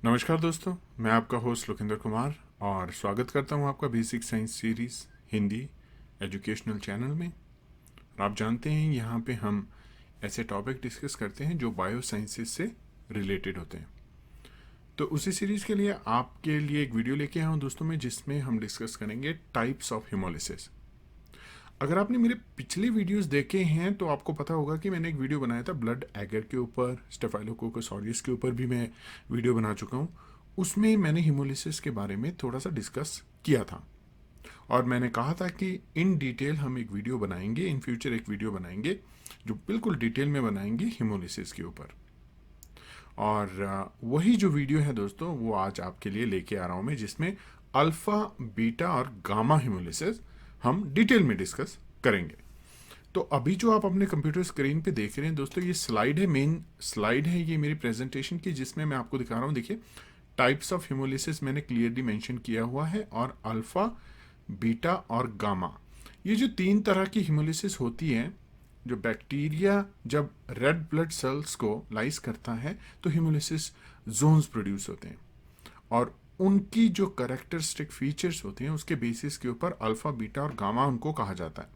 नमस्कार दोस्तों, मैं आपका होस्ट लोकेंद्र कुमार और स्वागत करता हूं आपका basic science series Hindi educational channel में। और आप जानते हैं यहां पे हम ऐसे टॉपिक डिस्कस करते हैं जो बायो साइंसेस से रिलेटेड होते हैं। तो उसी सीरीज़ के लिए आपके लिए एक वीडियो लेके आया हूं दोस्तों में, जिसमें हम डिस्कस करेंगे टाइप्स ऑफ हिमोलिसिस। अगर आपने मेरे पिछले वीडियोस देखे हैं तो आपको पता होगा कि मैंने एक वीडियो बनाया था ब्लड एगर के ऊपर, स्टेफाइलोकोकस ऑरियस के ऊपर भी मैं वीडियो बना चुका हूँ। उसमें मैंने हिमोलिसिस के बारे में थोड़ा सा डिस्कस किया था और मैंने कहा था कि इन डिटेल हम एक वीडियो बनाएंगे, इन फ्यूचर एक वीडियो बनाएंगे जो बिल्कुल डिटेल में बनाएंगे हिमोलिसिस के ऊपर। और वही जो वीडियो है दोस्तों वो आज आपके लिए लेके आ रहा हूँ मैं, जिसमें अल्फ़ा, बीटा और गामा हिमोलिसिस हम डिटेल में डिस्कस करेंगे। तो अभी जो आप अपने कंप्यूटर स्क्रीन पे देख रहे हैं दोस्तों, ये स्लाइड है, मेन स्लाइड है ये मेरी प्रेजेंटेशन की, जिसमें मैं आपको दिखा रहा हूँ। देखिए, टाइप्स ऑफ हिमोलिसिस मैंने क्लियरली मेंशन किया हुआ है, और अल्फा, बीटा और गामा, ये जो तीन तरह की हिमोलिसिस होती है, जो बैक्टीरिया जब रेड ब्लड सेल्स को लाइस करता है तो हिमोलिसिस जोन्स प्रोड्यूस होते हैं, और उनकी जो करेक्टरिस्टिक फीचर्स होते हैं उसके बेसिस के ऊपर अल्फा, बीटा और गामा उनको कहा जाता है।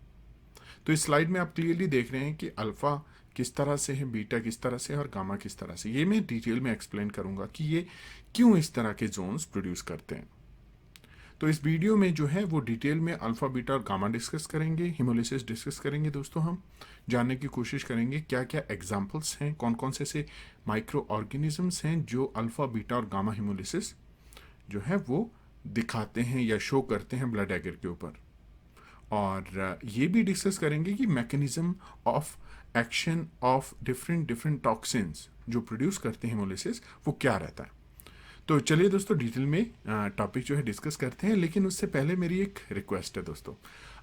तो इस स्लाइड में आप क्लियरली देख रहे हैं कि अल्फा किस तरह से है, बीटा किस तरह से है और गामा किस तरह से। ये मैं डिटेल में एक्सप्लेन करूंगा कि ये क्यों इस तरह के जोन्स प्रोड्यूस करते हैं। तो इस वीडियो में जो है वो डिटेल में अल्फा, बीटा और गामा डिस्कस करेंगे, हिमोलिसिस डिस्कस करेंगे दोस्तों। हम जानने की कोशिश करेंगे क्या क्या एग्जाम्पल्स हैं, कौन कौन से ऐसे माइक्रो ऑर्गेनिजम्स हैं जो अल्फा, बीटा और गामा हिमोलिसिस जो है वो दिखाते हैं या शो करते हैं ब्लड एगर के ऊपर। और ये भी डिस्कस करेंगे कि mechanism of action of different different toxins जो प्रोड्यूस करते हैं हिमोलिसिस वो क्या रहता है। तो चलिए दोस्तों डिटेल में टॉपिक जो है डिस्कस करते हैं, लेकिन उससे पहले मेरी एक रिक्वेस्ट है दोस्तों।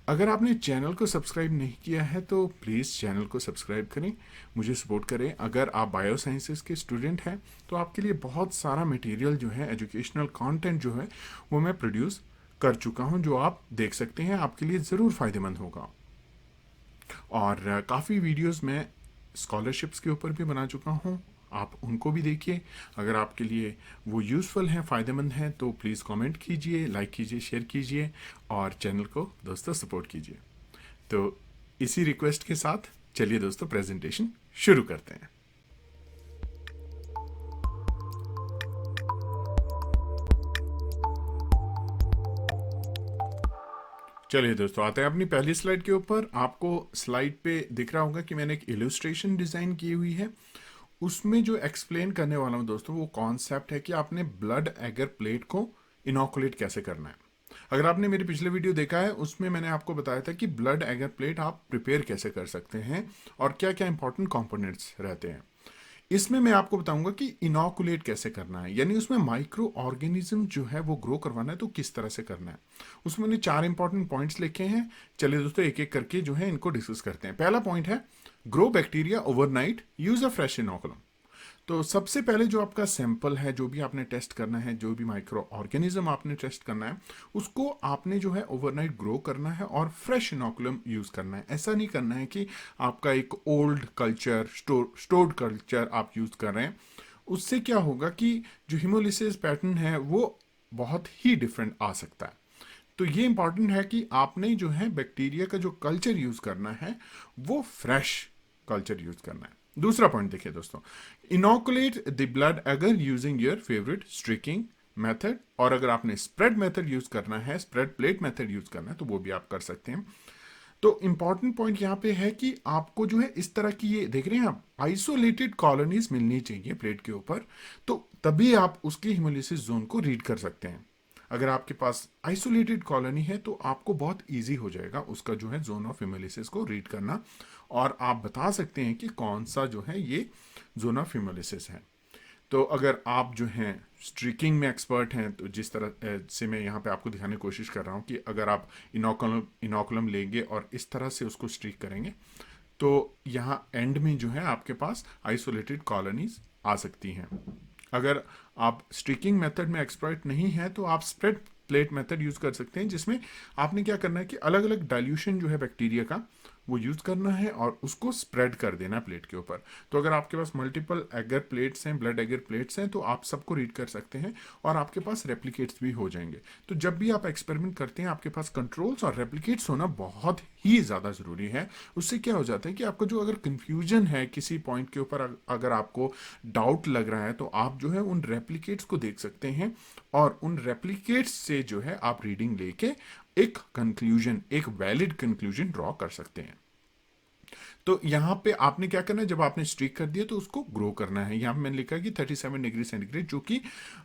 अगर आपने चैनल को सब्सक्राइब नहीं किया है तो प्लीज़ चैनल को सब्सक्राइब करें, मुझे सपोर्ट करें। अगर आप बायो साइंसेस के स्टूडेंट हैं तो आपके लिए बहुत सारा मटेरियल जो है, एजुकेशनल कंटेंट जो है वो मैं प्रोड्यूस कर चुका हूं, जो आप देख सकते हैं, आपके लिए ज़रूर फ़ायदेमंद होगा। और काफ़ी वीडियोस मैं स्कॉलरशिप्स के ऊपर भी बना चुका हूं, आप उनको भी देखिए। अगर आपके लिए वो यूज़फुल हैं, फ़ायदेमंद हैं तो प्लीज़ कमेंट कीजिए, लाइक कीजिए, शेयर कीजिए और चैनल को दोस्तों सपोर्ट कीजिए। तो इसी रिक्वेस्ट के साथ चलिए दोस्तों प्रेजेंटेशन शुरू करते हैं। चलिए दोस्तों आते हैं अपनी पहली स्लाइड के ऊपर। आपको स्लाइड पे दिख रहा होगा कि मैंने एक इलस्ट्रेशन डिज़ाइन की हुई है। उसमें जो एक्सप्लेन करने वाला हूँ दोस्तों वो कॉन्सेप्ट है कि आपने ब्लड एगर प्लेट को इनोकुलेट कैसे करना है। अगर आपने मेरे पिछले वीडियो देखा है उसमें मैंने आपको बताया था कि ब्लड एगर प्लेट आप प्रिपेयर कैसे कर सकते हैं और क्या क्या इंपॉर्टेंट कंपोनेंट्स रहते हैं। इसमें मैं आपको बताऊंगा कि इनोकुलेट कैसे करना है, यानी उसमें माइक्रो ऑर्गेनिज्म जो है वो ग्रो करवाना है तो किस तरह से करना है। उसमें मैंने 4 इंपॉर्टेंट पॉइंट्स लिखे हैं। चलिए दोस्तों एक एक करके जो है इनको डिस्कस करते हैं। पहला पॉइंट है grow bacteria overnight, use a fresh inoculum. तो सबसे पहले जो आपका सैंपल है, जो भी आपने टेस्ट करना है, जो भी माइक्रो ऑर्गेनिज्म आपने टेस्ट करना है, उसको आपने जो है ओवरनाइट ग्रो करना है और फ्रेश इनोकुलम यूज करना है। ऐसा नहीं करना है कि आपका एक ओल्ड कल्चर, स्टोर्ड कल्चर आप यूज कर रहे हैं। उससे क्या होगा कि जो हिमोलिसिस पैटर्न है वो बहुत ही डिफरेंट आ सकता है। तो ये इंपॉर्टेंट है कि आपने जो है बैक्टीरिया का जो कल्चर यूज करना है वो फ्रेश कल्चर यूज करना है। दूसरा पॉइंट देखिए दोस्तों, इनोकुलेट द ब्लड अगर using your favourite striking method, और अगर आपने स्प्रेड मेथड यूज करना है, स्प्रेड प्लेट मेथड यूज करना है तो वो भी आप कर सकते हैं। तो इंपॉर्टेंट पॉइंट यहाँ पे है कि आपको जो है इस तरह की, ये देख रहे हैं आप, आइसोलेटेड कॉलोनीज मिलनी चाहिए प्लेट के ऊपर, तो तभी आप उसकी हिमोलिसिस जोन को रीड कर सकते हैं। अगर आपके पास आइसोलेटेड कॉलोनी है तो आपको बहुत इजी हो जाएगा उसका जो है जोन ऑफ हिमोलिसिस को रीड करना, और आप बता सकते हैं कि कौन सा जो है ये जोन ऑफ हिमोलिसिस है। तो अगर आप जो हैं स्ट्रीकिंग में एक्सपर्ट हैं तो जिस तरह से मैं यहाँ पे आपको दिखाने की कोशिश कर रहा हूँ कि अगर आप इनोकुलम लेंगे और इस तरह से उसको स्ट्रीक करेंगे तो यहाँ एंड में जो है आपके पास आइसोलेटेड कॉलोनीज आ सकती हैं। अगर आप स्ट्रीकिंग मेथड में एक्सपर्ट नहीं है तो आप स्प्रेड प्लेट मेथड यूज कर सकते हैं, जिसमें आपने क्या करना है कि अलग अलग डाइल्यूशन जो है बैक्टीरिया का वो यूज़ करना है और उसको स्प्रेड कर देना प्लेट के ऊपर। तो अगर आपके पास मल्टीपल एगर प्लेट्स हैं, ब्लड एगर प्लेट्स हैं, तो आप सबको रीड कर सकते हैं और आपके पास रेप्लिकेट्स भी हो जाएंगे। तो जब भी आप एक्सपेरिमेंट करते हैं आपके पास कंट्रोल्स और रेप्लिकेट्स होना बहुत ही ज़्यादा ज़रूरी है। उससे क्या हो जाता है कि आपका जो अगर कंफ्यूजन है किसी पॉइंट के ऊपर, अगर आपको डाउट लग रहा है, तो आप जो है उन रेप्लिकेट्स को देख सकते हैं और उन रेप्लिकेट्स से जो है आप रीडिंग लेके एक कंक्लूजन, एक वैलिड कंक्लूजन ड्रॉ कर सकते हैं। तो यहाँ पे आपने क्या करना है, जब आपने स्ट्रीक कर दिया तो उसको ग्रो करना है। यहाँ पे मैंने लिखा है कि 37 डिग्री सेंटीग्रेड, जो कि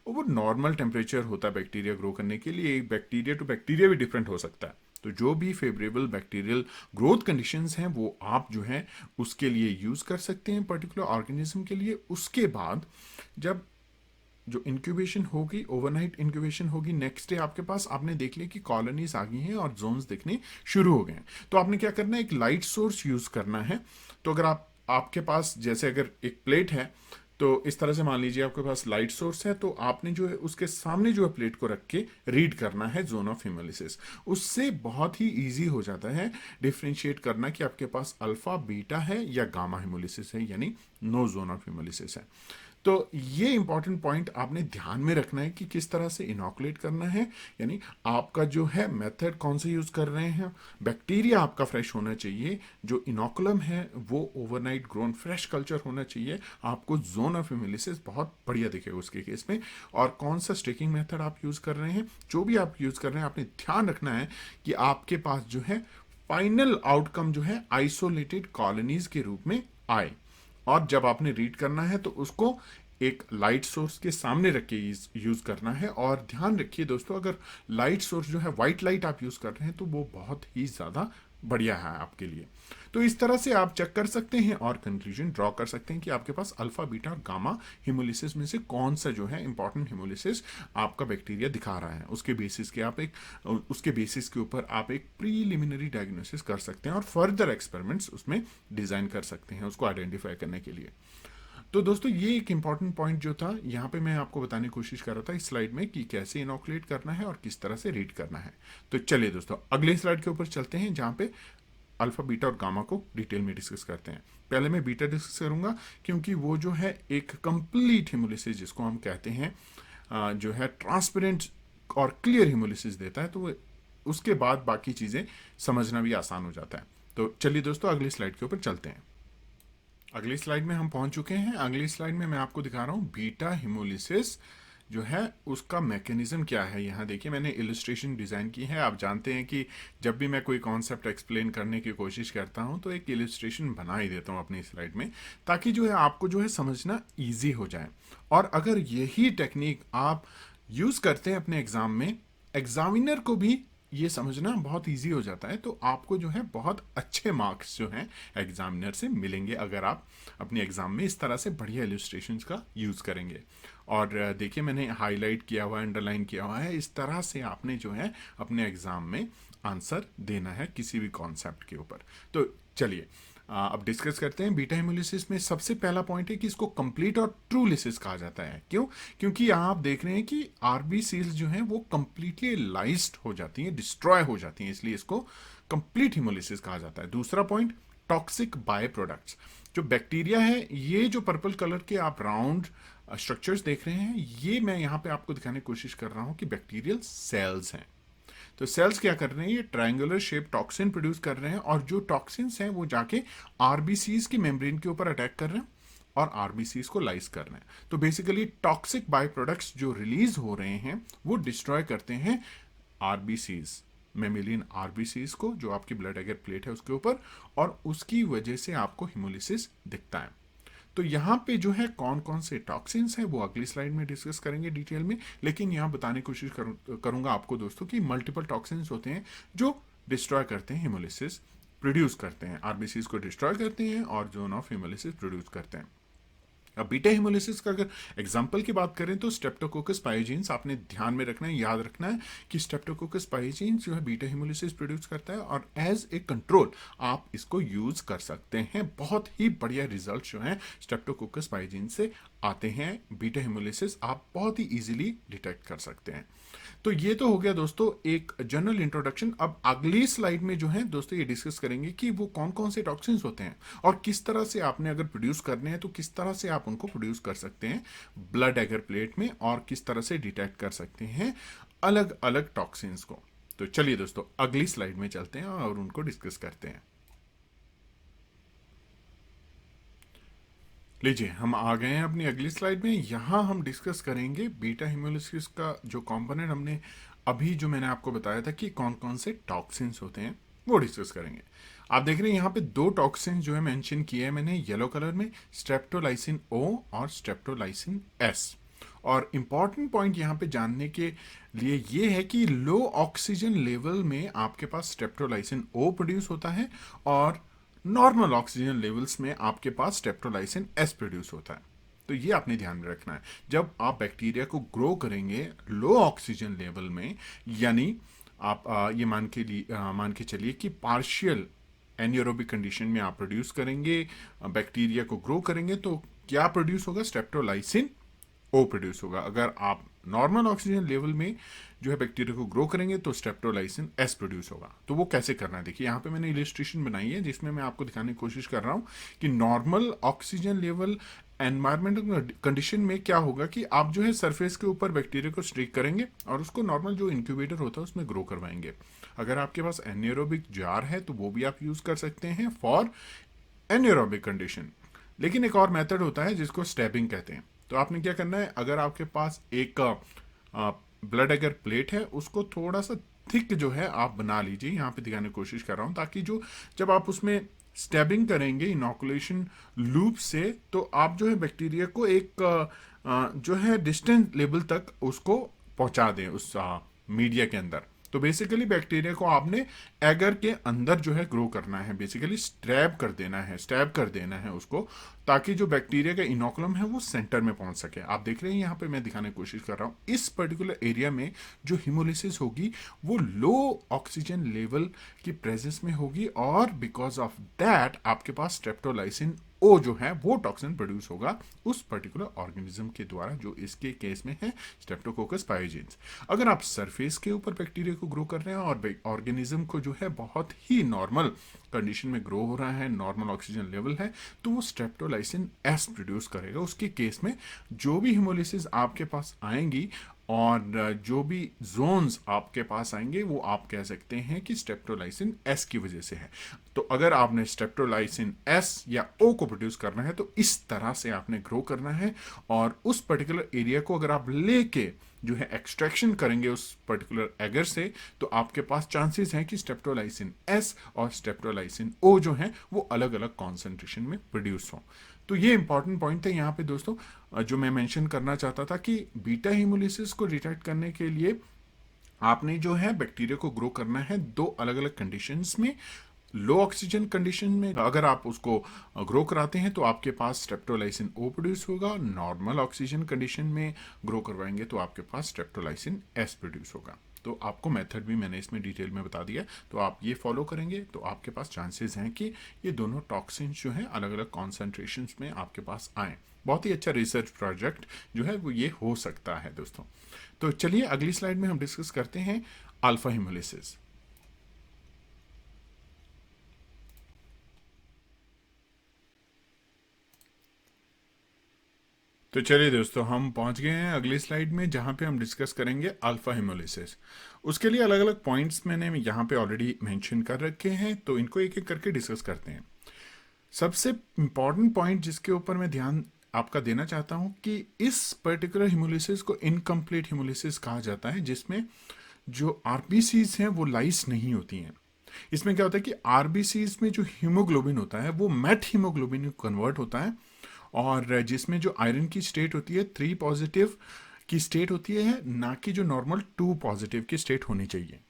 वो नॉर्मल टेम्परेचर होता है बैक्टीरिया ग्रो करने के लिए। बैक्टीरिया टू बैक्टीरिया भी डिफरेंट हो सकता है। तो जो भी फेवरेबल बैक्टीरियल ग्रोथ कंडीशंस हैं वो आप जो है उसके लिए यूज़ कर सकते हैं पर्टिकुलर ऑर्गेनिज्म के लिए। उसके बाद जब जो इंक्यूबेशन होगी, ओवरनाइट इंक्यूबेशन होगी, नेक्स्ट डे आपके पास आपने देख लिया कि कॉलोनीज आ गई हैं और जोन्स दिखने शुरू हो गए हैं। तो आपने क्या करना है, एक लाइट सोर्स यूज करना है। तो अगर आपके पास जैसे अगर एक प्लेट है तो इस तरह से मान लीजिए आपके पास लाइट सोर्स है, तो आपने जो है उसके सामने जो है प्लेट को रख के रीड करना है जोन ऑफ हिमोलिसिस। उससे बहुत ही इजी हो जाता है डिफ्रेंशिएट करना कि आपके पास अल्फा बीटा है या गामा हिमोलिसिस है, यानी नो जोन ऑफ हिमोलिसिस है। तो ये इंपॉर्टेंट पॉइंट आपने ध्यान में रखना है कि किस तरह से इनोकुलेट करना है, यानी आपका जो है मेथड कौन से यूज कर रहे हैं। बैक्टीरिया आपका फ्रेश होना चाहिए, जो इनोकुलम है वो ओवरनाइट ग्रोन फ्रेश कल्चर होना चाहिए। आपको जोन ऑफ हिमोलिसिस बहुत बढ़िया दिखेगा उसके केस में। और कौन सा स्टिकिंग मेथड आप यूज कर रहे हैं, जो भी आप यूज कर रहे हैं, आपने ध्यान रखना है कि आपके पास जो है फाइनल आउटकम जो है आइसोलेटेड कॉलोनीज के रूप में आए। और जब आपने रीड करना है तो उसको एक लाइट सोर्स के सामने रख के यूज करना है। और ध्यान रखिए दोस्तों, अगर लाइट सोर्स जो है व्हाइट लाइट आप यूज कर रहे हैं तो वो बहुत ही ज्यादा बढ़िया है आपके लिए। तो इस तरह से आप चेक कर सकते हैं और कंक्लूजन ड्रॉ कर सकते हैं कि आपके पास अल्फा बीटा और गामा हिमोलिसिस में से कौन सा जो है इंपॉर्टेंट हिमोलिसिस आपका बैक्टीरिया दिखा रहा है। उसके बेसिस के ऊपर आप एक प्रीलिमिनरी डायग्नोसिस कर सकते हैं और फर्दर एक्सपेरिमेंट्स उसमें डिजाइन कर सकते हैं उसको आइडेंटिफाई करने के लिए। तो दोस्तों ये एक इंपॉर्टेंट पॉइंट जो था यहाँ पे मैं आपको बताने की कोशिश कर रहा था इस स्लाइड में कि कैसे इनोकुलेट करना है और किस तरह से रीड करना है। तो चलिए दोस्तों अगले स्लाइड के ऊपर चलते हैं जहाँ पे अल्फा बीटा और गामा को डिटेल में डिस्कस करते हैं। पहले मैं बीटा डिस्कस करूंगा क्योंकि वो जो है एक कंप्लीट हिमोलिसिस जिसको हम कहते हैं जो है ट्रांसपेरेंट और क्लियर हिमोलिसिस देता है। तो उसके बाद बाकी चीज़ें समझना भी आसान हो जाता है। तो चलिए दोस्तों अगली स्लाइड के ऊपर चलते हैं। अगली स्लाइड में हम पहुंच चुके हैं। अगली स्लाइड में मैं आपको दिखा रहा हूं बीटा हिमोलिसिस जो है उसका मैकेनिज्म क्या है। यहाँ देखिए मैंने इलस्ट्रेशन डिज़ाइन की है। आप जानते हैं कि जब भी मैं कोई कॉन्सेप्ट एक्सप्लेन करने की कोशिश करता हूँ तो एक इलस्ट्रेशन बना ही देता हूँ अपनी स्लाइड में, ताकि जो है आपको जो है समझना ईजी हो जाए। और अगर यही टेक्निक आप यूज़ करते हैं अपने एग्ज़ाम में, एग्जामिनर को भी ये समझना बहुत इजी हो जाता है। तो आपको जो है बहुत अच्छे मार्क्स जो हैं एग्जामिनर से मिलेंगे अगर आप अपने एग्जाम में इस तरह से बढ़िया इलस्ट्रेशंस का यूज़ करेंगे। और देखिए मैंने हाईलाइट किया हुआ है, अंडरलाइन किया हुआ है। इस तरह से आपने जो है अपने एग्जाम में आंसर देना है किसी भी कॉन्सेप्ट के ऊपर। तो चलिए अब डिस्कस करते हैं। बीटा हिमोलिसिस में सबसे पहला पॉइंट है कि इसको कंप्लीट और ट्रू लिसिस कहा जाता है। क्यों? क्योंकि यहाँ आप देख रहे हैं कि आरबीसीज जो हैं वो कंप्लीटली लाइज्ड हो जाती हैं, डिस्ट्रॉय हो जाती हैं, इसलिए इसको कंप्लीट हिमोलिसिस कहा जाता है। दूसरा पॉइंट टॉक्सिक बाय प्रोडक्ट्स। जो बैक्टीरिया है, ये जो पर्पल कलर के आप राउंड स्ट्रक्चर्स देख रहे हैं, ये मैं यहाँ पे आपको दिखाने की कोशिश कर रहा हूँ कि बैक्टीरियल सेल्स हैं। तो सेल्स क्या कर रहे हैं, ये ट्रायंगुलर शेप टॉक्सिन प्रोड्यूस कर रहे हैं और जो टॉक्सिन्स हैं वो जाके आरबीसीज की मेम्ब्रेन के ऊपर अटैक कर रहे हैं और आरबीसीज को लाइज कर रहे हैं। तो बेसिकली टॉक्सिक बाय प्रोडक्ट्स जो रिलीज हो रहे हैं वो डिस्ट्रॉय करते हैं आरबीसीज, मेमिलियन आरबीसीज को, जो आपकी ब्लड एगर प्लेट है उसके ऊपर, और उसकी वजह से आपको हिमोलिसिस दिखता है। तो यहाँ पे जो है कौन कौन से टॉक्सिन्स हैं वो अगली स्लाइड में डिस्कस करेंगे डिटेल में। लेकिन यहाँ बताने की कोशिश करूंगा आपको दोस्तों कि मल्टीपल टॉक्सिन्स होते हैं जो डिस्ट्रॉय करते हैं हिमोलिसिस, प्रोड्यूस करते हैं, आरबीसीज को डिस्ट्रॉय करते हैं और जोन ऑफ हिमोलिसिस प्रोड्यूस करते हैं। अब बीटा हिमोलिसिस का अगर एग्जांपल की बात करें तो स्ट्रेप्टोकोकस पाइजीन्स आपने ध्यान में रखना है, याद रखना है कि स्ट्रेप्टोकोकस पाइजीन्स जो है बीटा हिमोलिसिस प्रोड्यूस करता है और एज ए कंट्रोल आप इसको यूज कर सकते हैं। बहुत ही बढ़िया रिजल्ट जो है स्ट्रेप्टोकोकस पाइजीन से आते हैं। बीटा हिमोलिसिस आप बहुत ही इजीली डिटेक्ट कर सकते हैं। तो ये तो हो गया दोस्तों एक जनरल इंट्रोडक्शन। अब अगली स्लाइड में जो है दोस्तों ये डिस्कस करेंगे कि वो कौन कौन से टॉक्सिन्स होते हैं और किस तरह से आपने अगर प्रोड्यूस करने हैं तो किस तरह से आप उनको प्रोड्यूस कर सकते हैं ब्लड एगर प्लेट में, और किस तरह से डिटेक्ट कर सकते हैं अलग अलग टॉक्सिन्स को। तो चलिए दोस्तों अगली स्लाइड में चलते हैं और उनको डिस्कस करते हैं। लीजिए हम आ गए हैं अपनी अगली स्लाइड में। यहाँ हम डिस्कस करेंगे बीटा हिमोलिसिस का जो कंपोनेंट हमने अभी जो मैंने आपको बताया था कि कौन कौन से टॉक्सिन्स होते हैं वो डिस्कस करेंगे। आप देख रहे हैं यहाँ पे दो टॉक्सिन्स जो है मेंशन किए हैं मैंने येलो कलर में, स्ट्रेप्टोलाइसिन ओ और स्ट्रेप्टोलाइसिन एस। और इंपॉर्टेंट पॉइंट यहाँ पे जानने के लिए ये है कि लो ऑक्सीजन लेवल में आपके पास स्ट्रेप्टोलाइसिन ओ प्रोड्यूस होता है और नॉर्मल ऑक्सीजन लेवल्स में आपके पास स्ट्रेप्टोलाइसिन एस प्रोड्यूस होता है। तो ये आपने ध्यान में रखना है जब आप बैक्टीरिया को ग्रो करेंगे लो ऑक्सीजन लेवल में, यानी आप ये मान के चलिए कि पार्शियल एनियरोबिक कंडीशन में आप प्रोड्यूस करेंगे, बैक्टीरिया को ग्रो करेंगे, तो क्या प्रोड्यूस होगा? स्ट्रेप्टोलाइसिन ओ प्रोड्यूस होगा। अगर आप नॉर्मल ऑक्सीजन लेवल में जो है बैक्टीरिया को ग्रो करेंगे तो स्ट्रेप्टोलाइसिन एस प्रोड्यूस होगा। तो वो कैसे करना है देखिए, यहाँ पे मैंने इलिस्ट्रेशन बनाई है जिसमें मैं आपको दिखाने की कोशिश कर रहा हूँ कि normal oxygen level environmental condition में क्या होगा कि आप जो है सरफेस के ऊपर बैक्टीरिया को स्ट्रिक करेंगे और उसको नॉर्मल जो इंक्यूबेटर होता है उसमें ग्रो करवाएंगे। अगर आपके पास एनियरोबिक जार है तो वो भी आप यूज कर सकते हैं फॉर एनियरोबिक कंडीशन। लेकिन एक और मेथड होता है जिसको स्टैबिंग कहते हैं। तो आपने क्या करना है, अगर आपके पास एक ब्लड एगर प्लेट है उसको थोड़ा सा थिक जो है आप बना लीजिए, यहाँ पे दिखाने की कोशिश कर रहा हूँ, ताकि जो जब आप उसमें स्टैबिंग करेंगे इनोकुलेशन लूप से तो आप जो है बैक्टीरिया को एक जो है डिस्टेंस लेवल तक उसको पहुंचा दें उस मीडिया के अंदर। तो बेसिकली बैक्टीरिया को आपने एगर के अंदर जो है ग्रो करना है, बेसिकली स्टैब कर देना है उसको, ताकि जो बैक्टीरिया का इनोकुलम है वो सेंटर में पहुंच सके। आप देख रहे हैं यहाँ पे मैं दिखाने की कोशिश कर रहा हूँ, इस पर्टिकुलर एरिया में जो हिमोलिसिस होगी वो लो ऑक्सीजन लेवल की प्रेजेंस में होगी और बिकॉज ऑफ दैट आपके पास स्ट्रेप्टोलाइसिन ओ जो है वो टॉक्सिन प्रोड्यूस होगा उस पर्टिकुलर ऑर्गेनिज्म के द्वारा, जो इसके केस में है स्ट्रेप्टोकोकस पायोजेंस। अगर आप सरफेस के ऊपर बैक्टीरिया को ग्रो कर रहे हैं और ऑर्गेनिज्म को जो है बहुत ही नॉर्मल कंडीशन में ग्रो हो रहा है, नॉर्मल ऑक्सीजन लेवल है, तो वो स्ट्रेप्टोलाइसिन एस प्रोड्यूस करेगा। उसके केस में जो भी हिमोलिसिस आपके पास आएंगी और जो भी जोन्स आपके पास आएंगे वो आप कह सकते हैं कि स्ट्रेप्टोलाइसिन एस की वजह से है। तो अगर आपने स्ट्रेप्टोलाइसिन एस या ओ को प्रोड्यूस करना है तो इस तरह से आपने ग्रो करना है, और उस पर्टिकुलर एरिया को अगर आप लेके जो है एक्सट्रैक्शन करेंगे उस पर्टिकुलर एगर से, तो आपके पास चांसेस हैं कि स्ट्रेप्टोलाइसिन एस और स्ट्रेप्टोलाइसिन ओ जो है वो अलग अलग कॉन्सेंट्रेशन में प्रोड्यूस हों। तो ये इंपॉर्टेंट पॉइंट थे यहाँ पे दोस्तों जो मैं मेंशन करना चाहता था कि बीटा हिमोलिसिस को डिटेक्ट करने के लिए आपने जो है बैक्टीरिया को ग्रो करना है दो अलग अलग कंडीशंस में। लो ऑक्सीजन कंडीशन में अगर आप उसको ग्रो कराते हैं तो आपके पास स्ट्रेप्टोलाइसिन ओ प्रोड्यूस होगा, नॉर्मल ऑक्सीजन कंडीशन में ग्रो करवाएंगे तो आपके पास स्ट्रेप्टोलाइसिन एस प्रोड्यूस होगा। तो आपको मेथड भी मैंने इसमें डिटेल में बता दिया, तो आप ये फॉलो करेंगे तो आपके पास चांसेस हैं कि ये दोनों टॉक्सिन्स जो हैं अलग अलग कॉन्सेंट्रेशंस में आपके पास आए। बहुत ही अच्छा रिसर्च प्रोजेक्ट जो है वो ये हो सकता है दोस्तों। तो चलिए अगली स्लाइड में हम डिस्कस करते हैं अल्फा हिमोलिसिस। तो चलिए दोस्तों हम पहुंच गए हैं अगली स्लाइड में जहां पे हम डिस्कस करेंगे अल्फा हिमोलिसिस। उसके लिए अलग अलग पॉइंट्स मैंने यहां पे ऑलरेडी मेंशन कर रखे हैं, तो इनको एक एक करके डिस्कस करते हैं। सबसे इंपॉर्टेंट पॉइंट जिसके ऊपर मैं ध्यान आपका देना चाहता हूं कि इस पर्टिकुलर हिमोलिसिस को इनकम्प्लीट हिमोलिसिस कहा जाता है, जिसमें जो आरबीसीज हैं वो लाइस नहीं होती हैं। इसमें क्या होता है कि आरबीसीज में जो हीमोग्लोबिन होता है वो मेट हीमोग्लोबिन में कन्वर्ट होता है, और जिसमें जो आयरन की स्टेट होती है 3 पॉजिटिव की स्टेट होती है, ना कि जो नॉर्मल 2 पॉजिटिव की स्टेट होनी चाहिए।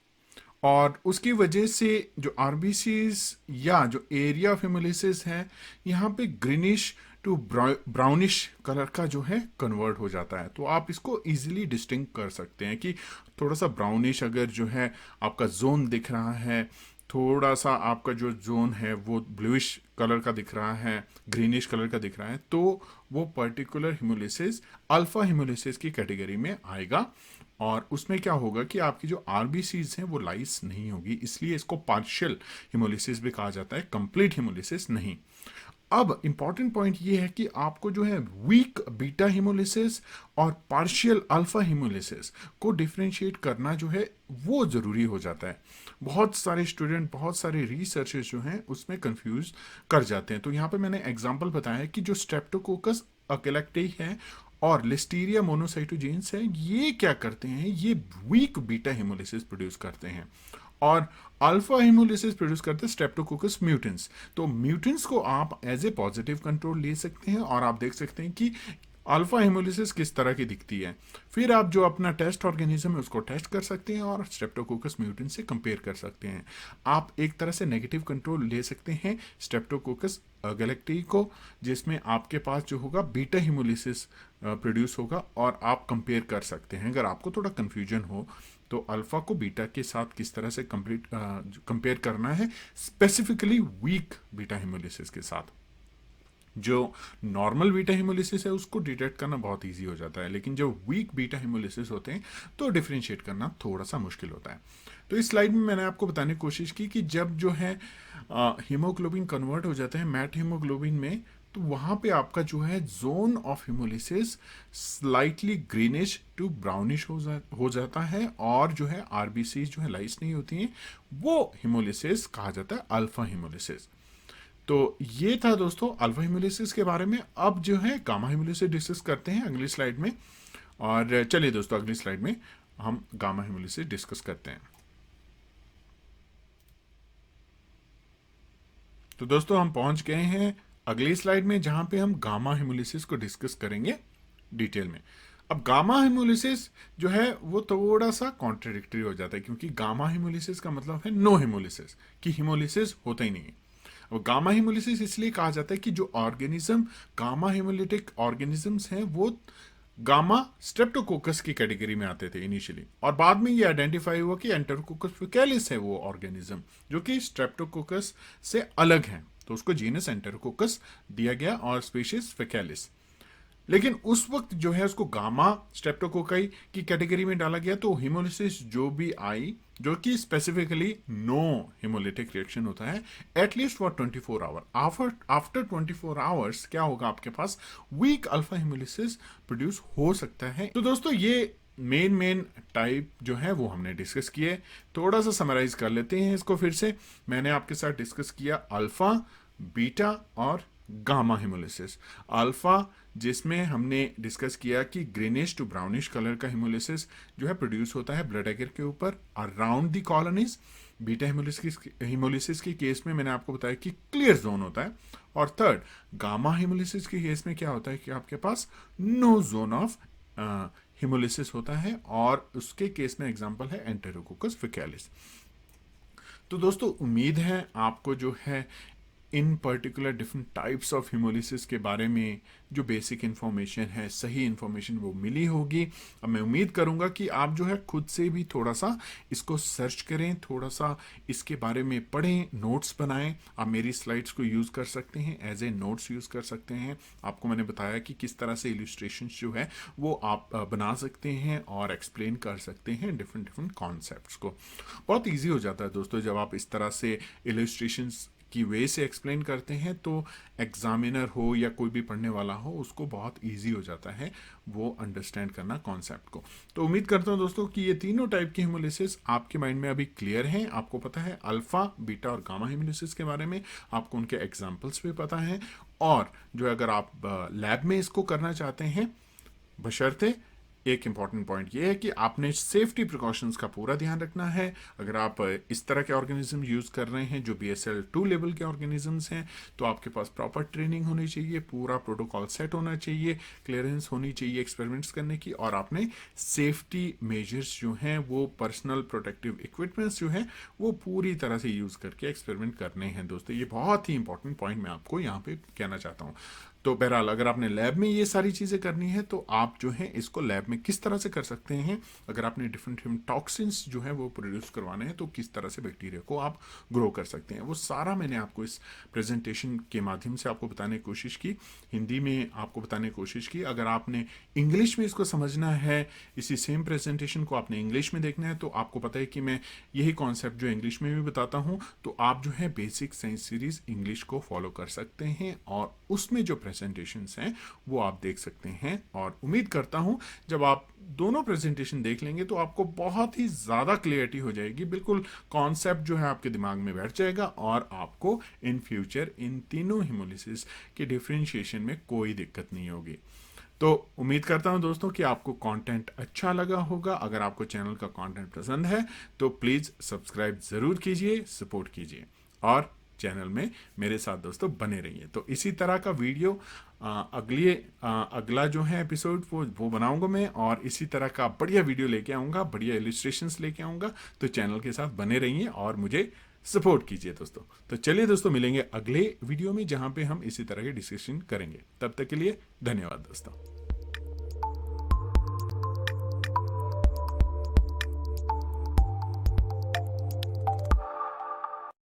और उसकी वजह से जो आरबीसीज या जो एरिया ऑफ हिमोलिसिस है यहाँ पे ग्रीनिश टू ब्राउनिश कलर का जो है कन्वर्ट हो जाता है। तो आप इसको इजीली डिस्टिंग कर सकते हैं कि थोड़ा सा ब्राउनिश अगर जो है आपका जोन दिख रहा है थोड़ा सा आपका जो जोन है वो ब्लूइश कलर का दिख रहा है, ग्रीनिश कलर का दिख रहा है, तो वो पर्टिकुलर हिमोलिसिस अल्फा हिमोलिसिस की कैटेगरी में आएगा। और उसमें क्या होगा कि आपकी जो आरबीसीज हैं वो लाइस नहीं होगी, इसलिए इसको पार्शियल हिमोलिसिस भी कहा जाता है, कंप्लीट हिमोलिसिस नहीं। अब इंपॉर्टेंट पॉइंट ये है कि आपको जो है वीक बीटा हिमोलिसिस और पार्शियल अल्फा हिमोलिसिस को डिफरेंशिएट करना जो है वो ज़रूरी हो जाता है। बहुत सारे स्टूडेंट, बहुत सारे रिसर्चर्स जो हैं उसमें कंफ्यूज कर जाते हैं। तो यहाँ पे मैंने एग्जांपल बताया कि जो स्ट्रेप्टोकोकस अकेलेक्टी है और लिस्टीरिया मोनोसाइटोजेंस है, ये क्या करते हैं, ये वीक बीटा हिमोलिसिस प्रोड्यूस करते हैं और अल्फा हिमोलिसिस प्रोड्यूस करते हैं स्ट्रेप्टोकोकस म्यूटेंस। तो म्यूटेंस को आप एज ए पॉजिटिव कंट्रोल ले सकते हैं और आप देख सकते हैं कि अल्फा हिमोलिसिस किस तरह की दिखती है। फिर आप जो अपना टेस्ट ऑर्गेनिज्म है उसको टेस्ट कर सकते हैं और स्ट्रेप्टोकोकस म्यूटेंस से कंपेयर कर सकते हैं। आप एक तरह से नेगेटिव कंट्रोल ले सकते हैं स्ट्रेप्टोकोकस गैलेक्टी को, जिसमें आपके पास जो होगा बीटा हिमोलिसिस प्रोड्यूस होगा और आप कंपेयर कर सकते हैं। अगर आपको थोड़ा कन्फ्यूजन हो तो अल्फा को बीटा के साथ किस तरह से कंपेयर करना है, स्पेसिफिकली वीक बीटा हिमोलिसिस के साथ। जो नॉर्मल बीटा हिमोलिसिस है उसको डिटेक्ट करना बहुत इजी हो जाता है, लेकिन जो वीक बीटा हिमोलिसिस होते हैं तो डिफरेंशिएट करना थोड़ा सा मुश्किल होता है। तो इस स्लाइड में मैंने आपको बताने की कोशिश की कि जब जो है हीमोग्लोबिन कन्वर्ट हो जाता है मैट हीमोग्लोबिन में, तो वहाँ पे आपका जो है zone of hemolysis slightly greenish to brownish हो जाता है और जो है आरबीसी जो है लाइस नहीं होती हैं, वो हिमोलिसिस कहा जाता है अल्फा हिमोलिसिस। तो ये था दोस्तों अल्फा हिमोलिसिस के बारे में। अब जो है गामा हिमोलिसिस डिस्कस करते हैं अगली स्लाइड में। और चलिए दोस्तों अगली स्लाइड में हम गामा हिमोलिसिस डिस्कस करते हैं। तो दोस्तों हम पहुंच गए हैं अगली स्लाइड में जहां पे हम गामा हिमोलिसिस को डिस्कस करेंगे डिटेल में। अब गामा हिमोलिसिस जो है वो थोड़ा सा कॉन्ट्रडिक्टरी हो जाता है, क्योंकि गामा हिमोलिसिस का मतलब है नो हिमोलिसिस, कि हिमोलिसिस होता ही नहीं है। अब गामा हिमोलिसिस इसलिए कहा जाता है कि जो ऑर्गेनिज्म गामा हिमोलिटिक ऑर्गेनिजम्स हैं वो गामा स्ट्रेप्टोकोकस की कैटेगरी में आते थे इनिशियली, और बाद में ये आइडेंटिफाई हुआ कि एंटेरोकोकस फेकैलिस है वो ऑर्गेनिज्म जो कि स्ट्रेप्टोकोकस से अलग है, तो उसको जीनस एंटेरोकोकस दिया गया और स्पीशीज फेकैलिस। लेकिन उस वक्त जो है उसको गामा स्ट्रेप्टोकोकाई की कैटेगरी में डाला गया। तो हिमोलिसिस जो भी आई, जो कि स्पेसिफिकली नो हिमोलिटिक रिएक्शन होता है at least for 24 hour, after 24 hours क्या होगा, आपके पास वीक अल्फा हिमोलिसिस प्रोड्यूस हो सकता है। तो दोस्तों ये मेन टाइप जो है वो हमने डिस्कस किए। थोड़ा सा समराइज कर लेते हैं इसको फिर से। मैंने आपके साथ डिस्कस किया अल्फा, बीटा और गामा हिमोलिसिस। अल्फा जिसमें हमने डिस्कस किया कि ग्रीनिश टू ब्राउनिश कलर का हिमोलिसिस जो है प्रोड्यूस होता है ब्लड एगर के ऊपर around the colonies. Beta haemolysis के केस में मैंने आपको बताया कि क्लियर जोन होता है। और थर्ड गामा हिमोलिसिस के केस में क्या होता है कि आपके पास नो जोन ऑफ हिमोलिसिस होता है, और उसके केस में एग्जांपल है एंटेरोकोकस फेकैलिस। तो दोस्तों उम्मीद है आपको जो है इन particular different types of haemolysis के बारे में जो बेसिक इन्फॉर्मेशन है, सही इन्फॉर्मेशन वो मिली होगी। अब मैं उम्मीद करूंगा कि आप जो है खुद से भी थोड़ा सा इसको सर्च करें, थोड़ा सा इसके बारे में पढ़ें, नोट्स बनाएं। आप मेरी स्लाइड्स को यूज़ कर सकते हैं, एज ए नोट्स यूज़ कर सकते हैं। आपको मैंने बताया कि किस तरह से इलस्ट्रेशंस जो है वो आप बना सकते हैं और एक्सप्लेन कर सकते हैं डिफरेंट कॉन्सेप्ट्स को। बहुत ईजी हो जाता है दोस्तों जब आप इस तरह से इलस्ट्रेशंस की वे से एक्सप्लेन करते हैं, तो एग्जामिनर हो या कोई भी पढ़ने वाला हो उसको बहुत इजी हो जाता है वो अंडरस्टैंड करना कॉन्सेप्ट को। तो उम्मीद करता हूं दोस्तों कि ये तीनों टाइप की हिमोलिसिस आपके माइंड में अभी क्लियर हैं। आपको पता है अल्फा, बीटा और गामा हिमोलिसिस के बारे में, आपको उनके एग्जाम्पल्स भी पता हैं। और जो अगर आप लैब में इसको करना चाहते हैं, बशर्ते एक इंपॉर्टेंट पॉइंट ये है कि आपने सेफ्टी प्रिकॉशंस का पूरा ध्यान रखना है। अगर आप इस तरह के ऑर्गेनिज्म यूज़ कर रहे हैं जो BSL-2 लेवल के ऑर्गेनिजम्स हैं, तो आपके पास प्रॉपर ट्रेनिंग होनी चाहिए, पूरा प्रोटोकॉल सेट होना चाहिए, क्लियरेंस होनी चाहिए एक्सपेरिमेंट्स करने की, और आपने सेफ्टी मेजर्स जो हैं वो पर्सनल प्रोटेक्टिव इक्विपमेंट्स जो हैं वो पूरी तरह से यूज़ करके एक्सपेरिमेंट करने हैं दोस्तों। ये बहुत ही इंपॉर्टेंट पॉइंट मैं आपको यहाँ पे कहना चाहता हूँ। तो बहरहाल अगर आपने लैब में ये सारी चीज़ें करनी है तो आप जो है इसको लैब में किस तरह से कर सकते हैं, अगर आपने डिफरेंट टॉक्सिन्स जो है वो प्रोड्यूस करवाने हैं तो किस तरह से बैक्टीरिया को आप ग्रो कर सकते हैं, वो सारा मैंने आपको इस प्रेजेंटेशन के माध्यम से आपको बताने की कोशिश की, हिंदी में आपको बताने की कोशिश की। अगर आपने इंग्लिश में इसको समझना है, इसी सेम प्रेजेंटेशन को आपने इंग्लिश में देखना है, तो आपको पता है कि मैं यही कॉन्सेप्ट जो इंग्लिश में भी बताता हूँ, तो आप जो है बेसिक साइंस सीरीज इंग्लिश को फॉलो कर सकते हैं और उसमें जो प्रेजेंटेशंस हैं वो आप देख सकते हैं। और उम्मीद करता हूँ जब आप दोनों प्रेजेंटेशन देख लेंगे तो आपको बहुत ही ज़्यादा क्लियरिटी हो जाएगी, बिल्कुल कॉन्सेप्ट जो है आपके दिमाग में बैठ जाएगा और आपको इन फ्यूचर इन तीनों हेमोलिसिस के डिफ्रेंशिएशन में कोई दिक्कत नहीं होगी। तो उम्मीद करता हूं दोस्तों कि आपको कंटेंट अच्छा लगा होगा। अगर आपको चैनल का कंटेंट पसंद है तो प्लीज़ सब्सक्राइब ज़रूर कीजिए, सपोर्ट कीजिए और चैनल में मेरे साथ दोस्तों बने रहिए। तो इसी तरह का वीडियो अगला जो है एपिसोड वो बनाऊंगा मैं, और इसी तरह का बढ़िया वीडियो लेके आऊँगा, बढ़िया इलिस्ट्रेशंस लेके आऊँगा। तो चैनल के साथ बने रहिए और मुझे सपोर्ट कीजिए दोस्तों। तो चलिए दोस्तों, मिलेंगे अगले वीडियो में जहाँ पे हम इसी तरह के डिस्कशन करेंगे। तब तक के लिए धन्यवाद दोस्तों।